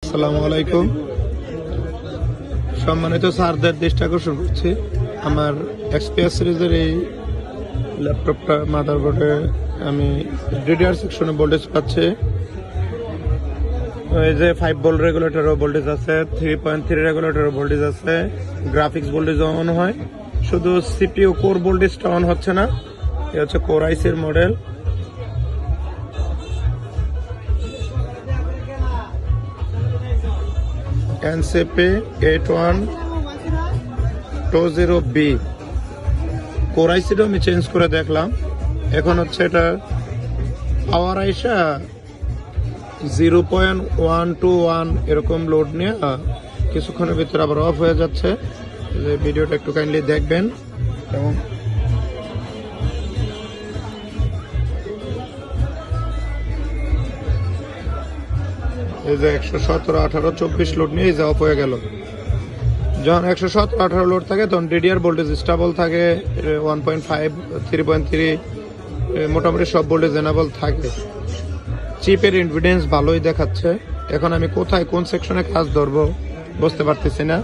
আসসালামু আলাইকুম। সম্মানিত স্যারদের দৃষ্টি আকর্ষণ করছি, আমার এক্সপিএস সিরিজের এই ল্যাপটপটা মাদারবোর্ডে আমি ডিডিআর সেকশনে ভোল্টেজ পাচ্ছি। এই যে 5 ভোল্ট রেগুলেটরও ভোল্টেজ আছে, 3.3 রেগুলেটরও ভোল্টেজ আছে, গ্রাফিক্স ভোল্টেজ অন হয়, শুধু সিপিইউ কোর ভোল্টেজটা অন হচ্ছে না। এ হচ্ছে কোর আইসির মডেল। এনসিপি 8120B কোর আইসিটাও আমি চেঞ্জ করে দেখলাম। এখন হচ্ছে এটা পাওয়ার আইসা 0.121 এরকম লোড নিয়ে কিছুক্ষণের ভিতরে আবার অফ হয়ে যাচ্ছে। ভিডিওটা একটু কাইন্ডলি দেখবেন। এবং এই যে 117, 18, 24 লোড নিয়ে এই যে অফ হয়ে গেল। যখন 117, 18 লোড থাকে তখন ডিডিআর ভোল্টেজ স্টেবল থাকে, 1.5, 3.3 মোটামুটি সব ভোল্টেজ এনাবল থাকে। চিপের ইম্পিডেন্স ভালোই দেখাচ্ছে। এখন আমি কোথায় কোন সেকশনে কাজ ধরবো বুঝতে পারতেছি না।